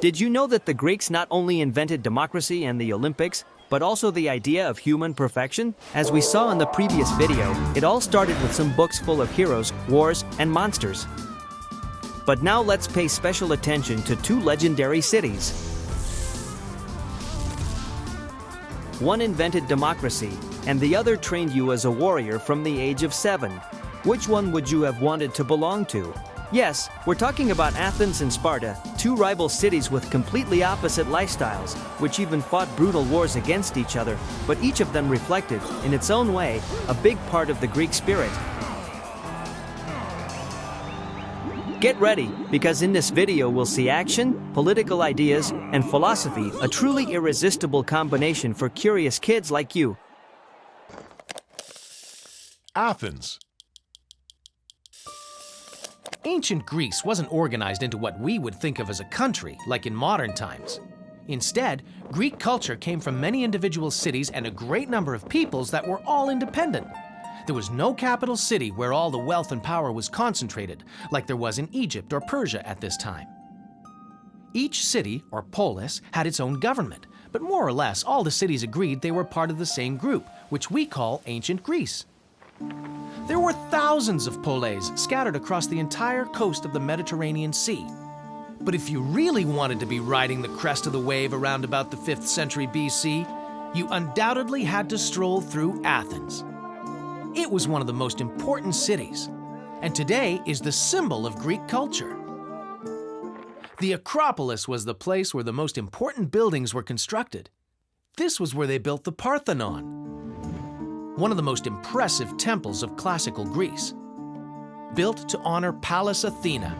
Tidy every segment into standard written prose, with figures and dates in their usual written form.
Did you know that the Greeks not only invented democracy and the Olympics, but also the idea of human perfection? As we saw in the previous video, it all started with some books full of heroes, wars, and monsters. But now let's pay special attention to two legendary cities. One invented democracy, and the other trained you as a warrior from the age of 7. Which one would you have wanted to belong to? Yes, we're talking about Athens and Sparta, two rival cities with completely opposite lifestyles, which even fought brutal wars against each other, but each of them reflected, in its own way, a big part of the Greek spirit. Get ready, because in this video we'll see action, political ideas, and philosophy, a truly irresistible combination for curious kids like you. Athens. Ancient Greece wasn't organized into what we would think of as a country, like in modern times. Instead, Greek culture came from many individual cities and a great number of peoples that were all independent. There was no capital city where all the wealth and power was concentrated, like there was in Egypt or Persia at this time. Each city, or polis, had its own government, but more or less all the cities agreed they were part of the same group, which we call ancient Greece. There were thousands of polis scattered across the entire coast of the Mediterranean Sea. But if you really wanted to be riding the crest of the wave around about the 5th century BC, you undoubtedly had to stroll through Athens. It was one of the most important cities, and today is the symbol of Greek culture. The Acropolis was the place where the most important buildings were constructed. This was where they built the Parthenon, one of the most impressive temples of classical Greece, built to honor Pallas Athena,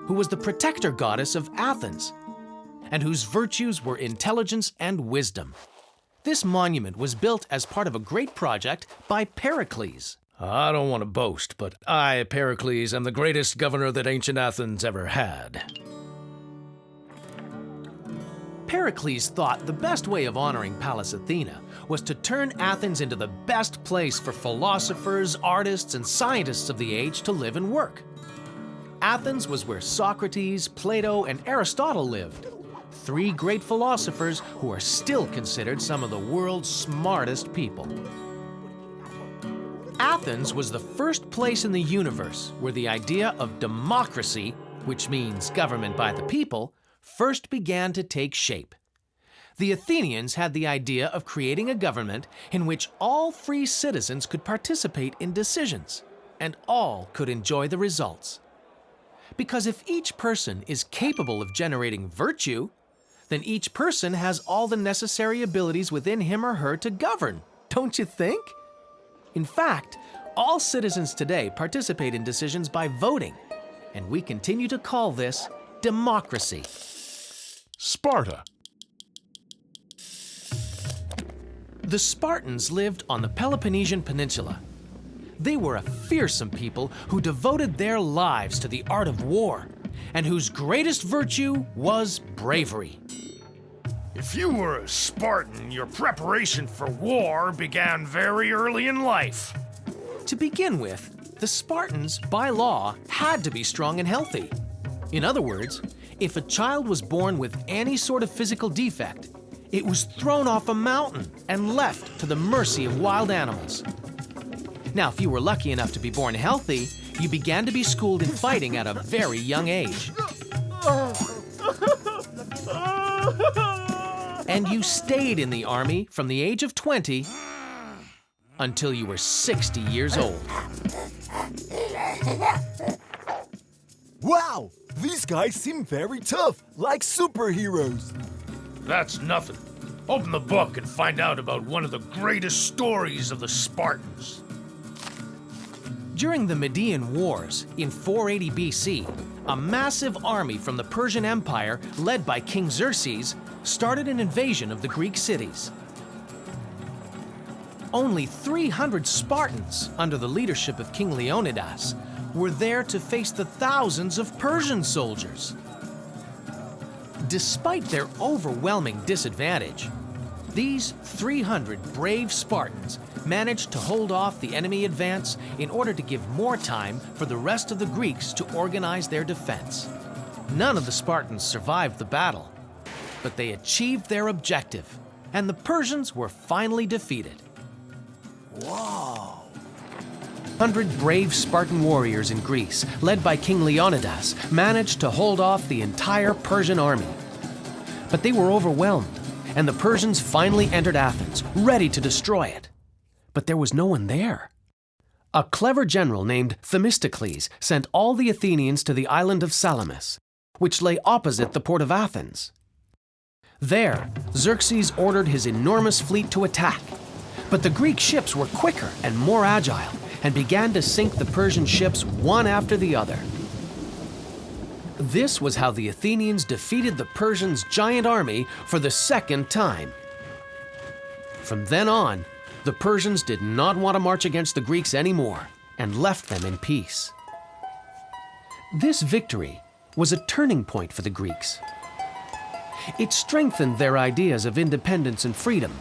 who was the protector goddess of Athens, and whose virtues were intelligence and wisdom. This monument was built as part of a great project by Pericles. I don't want to boast, but I, Pericles, am the greatest governor that ancient Athens ever had. Pericles thought the best way of honoring Pallas Athena was to turn Athens into the best place for philosophers, artists, and scientists of the age to live and work. Athens was where Socrates, Plato, and Aristotle lived, three great philosophers who are still considered some of the world's smartest people. Athens was the first place in the universe where the idea of democracy, which means government by the people, first began to take shape. The Athenians had the idea of creating a government in which all free citizens could participate in decisions, and all could enjoy the results. Because if each person is capable of generating virtue, then each person has all the necessary abilities within him or her to govern, don't you think? In fact, all citizens today participate in decisions by voting, and we continue to call this democracy. Sparta. The Spartans lived on the Peloponnesian Peninsula. They were a fearsome people who devoted their lives to the art of war, and whose greatest virtue was bravery. If you were a Spartan, your preparation for war began very early in life. To begin with, the Spartans, by law, had to be strong and healthy. In other words, if a child was born with any sort of physical defect, it was thrown off a mountain and left to the mercy of wild animals. Now, if you were lucky enough to be born healthy, you began to be schooled in fighting at a very young age. And you stayed in the army from the age of 20 until you were 60 years old. Wow! These guys seem very tough, like superheroes. That's nothing. Open the book and find out about one of the greatest stories of the Spartans. During the Median Wars in 480 BC, a massive army from the Persian Empire, led by King Xerxes, started an invasion of the Greek cities. Only 300 Spartans, under the leadership of King Leonidas, were there to face the thousands of Persian soldiers. Despite their overwhelming disadvantage, these 300 brave Spartans managed to hold off the enemy advance in order to give more time for the rest of the Greeks to organize their defense. None of the Spartans survived the battle, but they achieved their objective, and the Persians were finally defeated. Wow. 100 brave Spartan warriors in Greece, led by King Leonidas, managed to hold off the entire Persian army. But they were overwhelmed, and the Persians finally entered Athens, ready to destroy it. But there was no one there. A clever general named Themistocles sent all the Athenians to the island of Salamis, which lay opposite the port of Athens. There, Xerxes ordered his enormous fleet to attack, but the Greek ships were quicker and more agile and began to sink the Persian ships one after the other. This was how the Athenians defeated the Persians' giant army for the second time. From then on, the Persians did not want to march against the Greeks anymore and left them in peace. This victory was a turning point for the Greeks. It strengthened their ideas of independence and freedom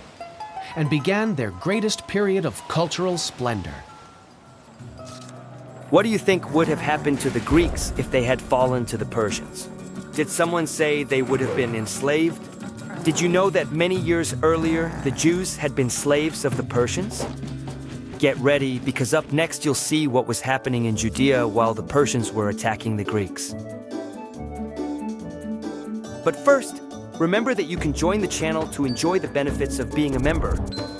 and began their greatest period of cultural splendor. What do you think would have happened to the Greeks if they had fallen to the Persians? Did someone say they would have been enslaved? Did you know that many years earlier, the Jews had been slaves of the Persians? Get ready, because up next you'll see what was happening in Judea while the Persians were attacking the Greeks. But first, remember that you can join the channel to enjoy the benefits of being a member,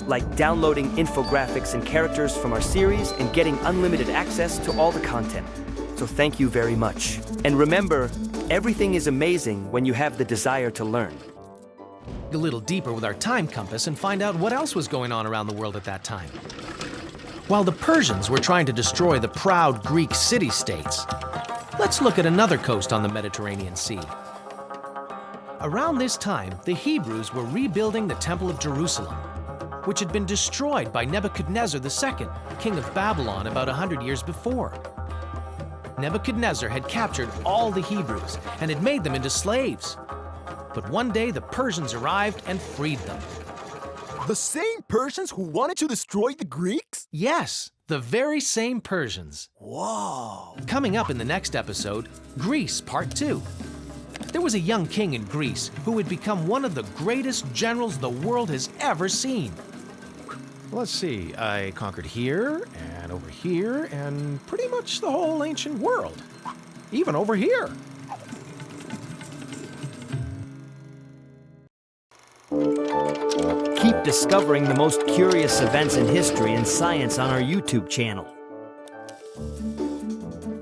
like downloading infographics and characters from our series and getting unlimited access to all the content. So thank you very much. And remember, everything is amazing when you have the desire to learn. A little deeper with our time compass and find out what else was going on around the world at that time. While the Persians were trying to destroy the proud Greek city-states, let's look at another coast on the Mediterranean Sea. Around this time, the Hebrews were rebuilding the Temple of Jerusalem, which had been destroyed by Nebuchadnezzar II, king of Babylon, about 100 years before. Nebuchadnezzar had captured all the Hebrews and had made them into slaves. But one day the Persians arrived and freed them. The same Persians who wanted to destroy the Greeks? Yes, the very same Persians. Wow. Coming up in the next episode, Greece Part 2. There was a young king in Greece who had become one of the greatest generals the world has ever seen. Let's see, I conquered here and over here and pretty much the whole ancient world. Even over here. Keep discovering the most curious events in history and science on our YouTube channel.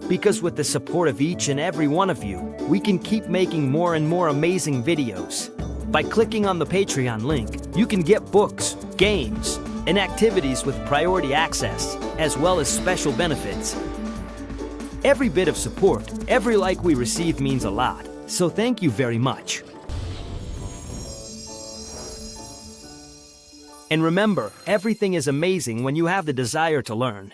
Because with the support of each and every one of you, we can keep making more and more amazing videos. By clicking on the Patreon link, you can get books, games, and activities with priority access, as well as special benefits. Every bit of support, every like we receive means a lot, so thank you very much. And remember, everything is amazing when you have the desire to learn.